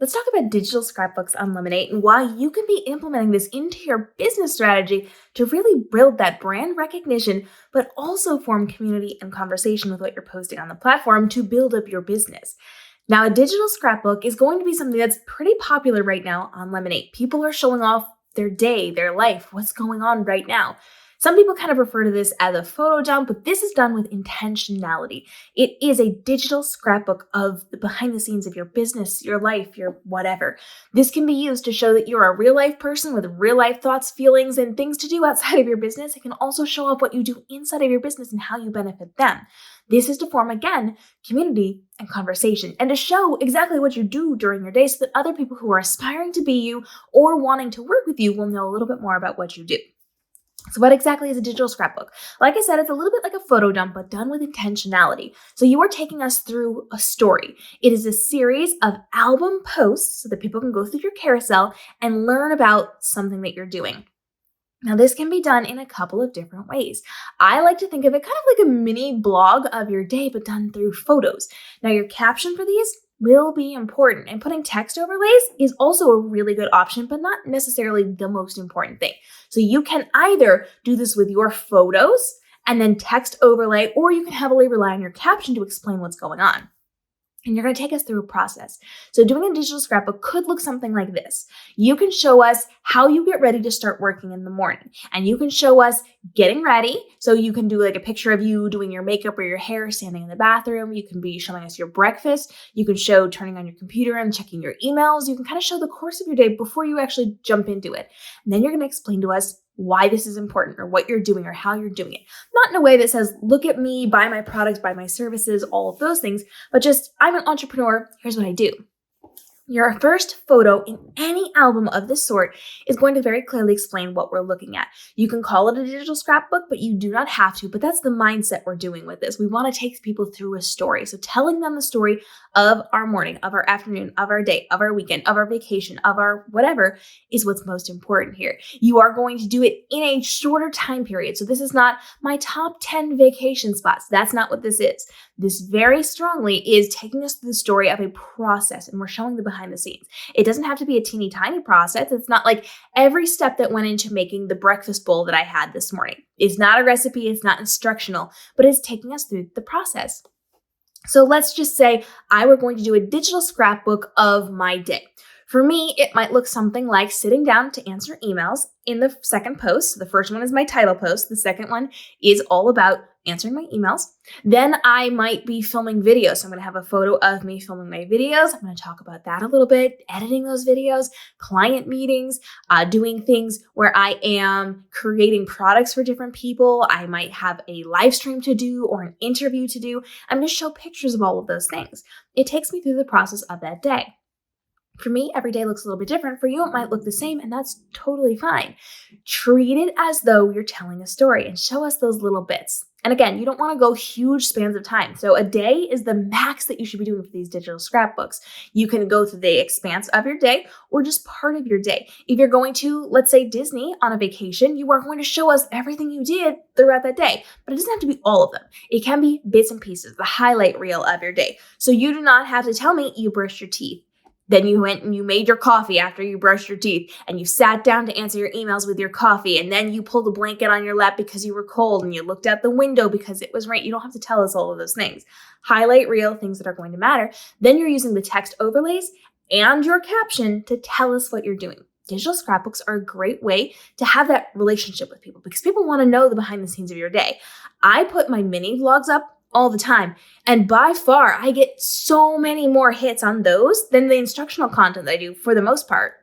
Let's talk about digital scrapbooks on Lemon8 and why you can be implementing this into your business strategy to really build that brand recognition, but also form community and conversation with what you're posting on the platform to build up your business. Now, a digital scrapbook is going to be something that's pretty popular right now on Lemon8. People are showing off their day, their life, what's going on right now. Some people kind of refer to this as a photo dump, but this is done with intentionality. It is a digital scrapbook of the behind the scenes of your business, your life, your whatever. This can be used to show that you're a real life person with real life thoughts, feelings, and things to do outside of your business. It can also show off what you do inside of your business and how you benefit them. This is to form, again, community and conversation, and to show exactly what you do during your day so that other people who are aspiring to be you or wanting to work with you will know a little bit more about what you do. So what exactly is a digital scrapbook? Like I said, it's a little bit like a photo dump, but done with intentionality. So you are taking us through a story. It is a series of album posts so that people can go through your carousel and learn about something that you're doing. Now, this can be done in a couple of different ways. I like to think of it kind of like a mini blog of your day, but done through photos. Now, your caption for these will be important, and putting text overlays is also a really good option, but not necessarily the most important thing. So you can either do this with your photos and then text overlay, or you can heavily rely on your caption to explain what's going on. And you're going to take us through a process. So doing a digital scrapbook could look something like this. You can show us how you get ready to start working in the morning. And you can show us getting ready. So you can do like a picture of you doing your makeup or your hair, standing in the bathroom. You can be showing us your breakfast. You can show turning on your computer and checking your emails. You can kind of show the course of your day before you actually jump into it. And then you're going to explain to us why this is important or what you're doing or how you're doing it. Not in a way that says, look at me, buy my products, buy my services, all of those things, but just, I'm an entrepreneur, here's what I do. Your first photo in any album of this sort is going to very clearly explain what we're looking at. You can call it a digital scrapbook, but you do not have to. But that's the mindset we're doing with this. We want to take people through a story. So telling them the story of our morning, of our afternoon, of our day, of our weekend, of our vacation, of our whatever is what's most important here. You are going to do it in a shorter time period. So this is not my top 10 vacation spots. That's not what this is. This very strongly is taking us through the story of a process, and we're showing the behind the scenes. It doesn't have to be a teeny tiny process. It's not like every step that went into making the breakfast bowl that I had this morning. It's not a recipe. It's not instructional, but it's taking us through the process. So let's just say I were going to do a digital scrapbook of my day. For me, it might look something like sitting down to answer emails in the second post. So the first one is my title post. The second one is all about answering my emails. Then I might be filming videos. So I'm going to have a photo of me filming my videos. I'm going to talk about that a little bit, editing those videos, client meetings, doing things where I am creating products for different people. I might have a live stream to do or an interview to do. I'm going to show pictures of all of those things. It takes me through the process of that day. For me, every day looks a little bit different. For you, it might look the same, and that's totally fine. Treat it as though you're telling a story and show us those little bits. And again, you don't want to go huge spans of time. So a day is the max that you should be doing for these digital scrapbooks. You can go through the expanse of your day or just part of your day. If you're going to, let's say, Disney on a vacation, you are going to show us everything you did throughout that day. But it doesn't have to be all of them. It can be bits and pieces, the highlight reel of your day. So you do not have to tell me you brushed your teeth. Then you went and you made your coffee after you brushed your teeth, and you sat down to answer your emails with your coffee, and then you pulled a blanket on your lap because you were cold, and you looked out the window because it was rain. You don't have to tell us all of those things. Highlight reel, things that are going to matter. Then you're using the text overlays and your caption to tell us what you're doing. Digital scrapbooks are a great way to have that relationship with people because people want to know the behind the scenes of your day. I put my mini vlogs up all the time. And by far, I get so many more hits on those than the instructional content that I do for the most part.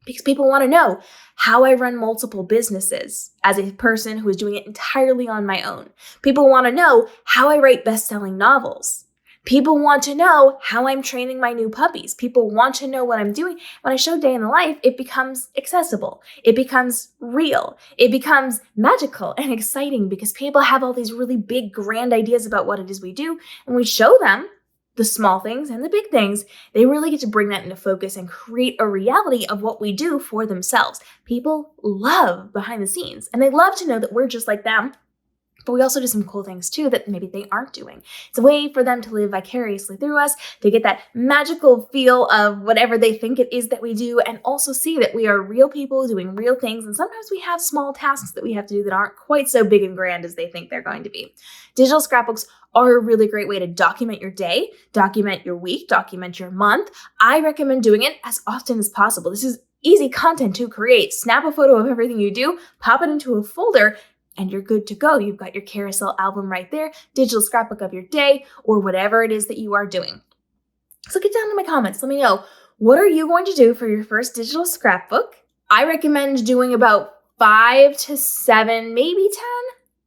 Because people want to know how I run multiple businesses as a person who is doing it entirely on my own. People want to know how I write best-selling novels. People want to know how I'm training my new puppies. People want to know what I'm doing. When I show day in the life, it becomes accessible. It becomes real. It becomes magical and exciting because people have all these really big, grand ideas about what it is we do. And we show them the small things and the big things. They really get to bring that into focus and create a reality of what we do for themselves. People love behind the scenes, and they love to know that we're just like them, But we also do some cool things too that maybe they aren't doing. It's a way for them to live vicariously through us, to get that magical feel of whatever they think it is that we do, and also see that we are real people doing real things. And sometimes we have small tasks that we have to do that aren't quite so big and grand as they think they're going to be. Digital scrapbooks are a really great way to document your day, document your week, document your month. I recommend doing it as often as possible. This is easy content to create. Snap a photo of everything you do, pop it into a folder, and you're good to go. You've got your carousel album right there, digital scrapbook of your day, or whatever it is that you are doing. So get down in my comments. Let me know, what are you going to do for your first digital scrapbook? I recommend doing about 5 to 7, maybe 10.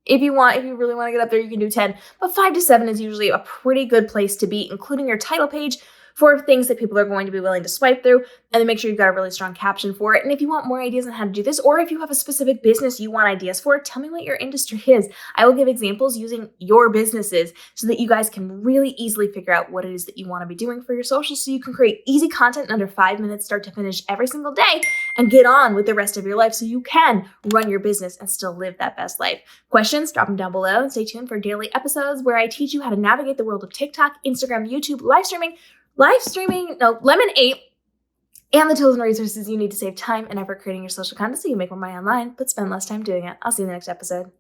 If you really want to get up there, you can do 10, but 5 to 7 is usually a pretty good place to be, including your title page for things that people are going to be willing to swipe through, and then make sure you've got a really strong caption for it. And if you want more ideas on how to do this, or if you have a specific business you want ideas for, tell me what your industry is. I will give examples using your businesses so that you guys can really easily figure out what it is that you want to be doing for your socials, so you can create easy content in under 5 minutes, start to finish every single day, and get on with the rest of your life so you can run your business and still live that best life. Questions? Drop them down below, and stay tuned for daily episodes where I teach you how to navigate the world of TikTok, Instagram, YouTube, Lemon8, and the tools and resources you need to save time and effort creating your social content so you make more money online, but spend less time doing it. I'll see you in the next episode.